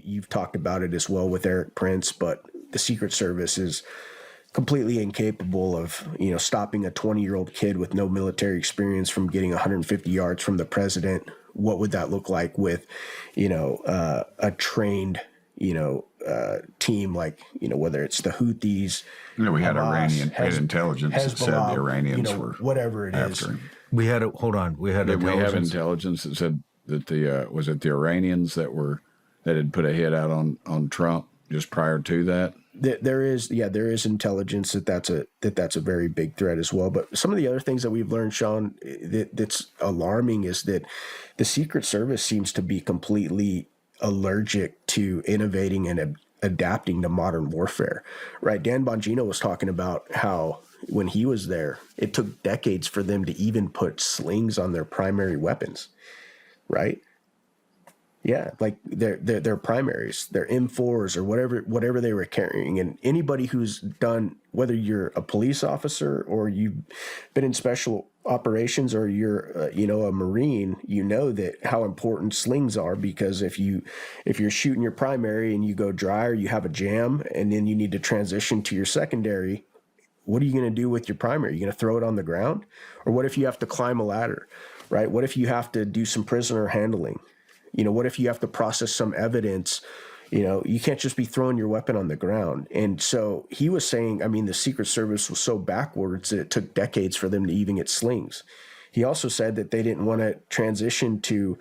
you've talked about it as well with Eric Prince, but the Secret Service is completely incapable of, stopping a 20-year-old kid with no military experience from getting 150 yards from the president. What would that look like with, a trained, team like, whether it's the Houthis, we had Hamas, intelligence that said the Iranians were whatever it is. after him. We had intelligence that said that the Iranians that had put a hit out on Trump just prior to that. There is intelligence that's a very big threat as well. But some of the other things that we've learned, Sean, that's alarming is that the Secret Service seems to be completely allergic to innovating and adapting to modern warfare, right? Dan Bongino was talking about how when he was there, it took decades for them to even put slings on their primary weapons, right? Yeah, like their primaries, their M4s or whatever they were carrying. And anybody who's done, whether you're a police officer or you've been in special operations or you're a Marine, that how important slings are, because if you're shooting your primary and you go dry or you have a jam and then you need to transition to your secondary, what are you going to do with your primary? You're going to throw it on the ground? Or what if you have to climb a ladder, right? What if you have to do some prisoner handling? What if you have to process some evidence? You can't just be throwing your weapon on the ground. And so he was saying, the Secret Service was so backwards that it took decades for them to even get slings. He also said that they didn't want to transition to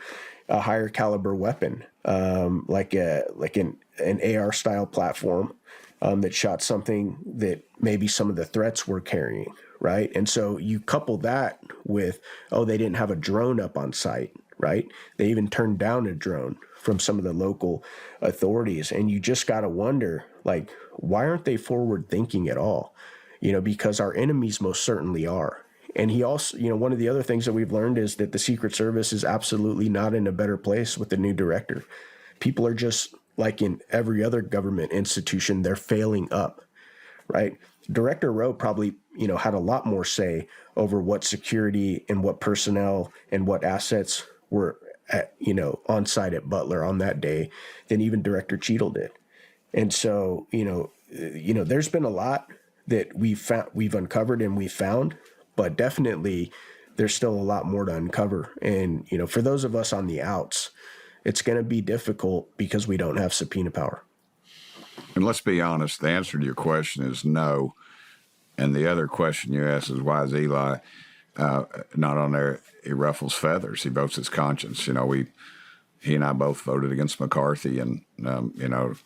a higher caliber weapon, like an AR style platform that shot something that maybe some of the threats were carrying, right? And so you couple that with, they didn't have a drone up on site, right? They even turned down a drone from some of the local authorities. And you just got to wonder, like, why aren't they forward thinking at all? Because our enemies most certainly are. And he also, one of the other things that we've learned is that the Secret Service is absolutely not in a better place with the new director. People are just like in every other government institution, they're failing up, right? Director Rowe probably, had a lot more say over what security and what personnel and what assets were on site at Butler on that day than even Director Cheadle did. And so, there's been a lot that we've uncovered and we've found, but definitely there's still a lot more to uncover. And, for those of us on the outs, it's going to be difficult because we don't have subpoena power. And let's be honest, the answer to your question is no. And the other question you asked is, why is Eli not on there? He ruffles feathers. He votes his conscience. He and I both voted against McCarthy and,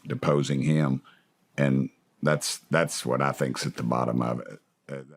deposing him. And that's what I think's at the bottom of it.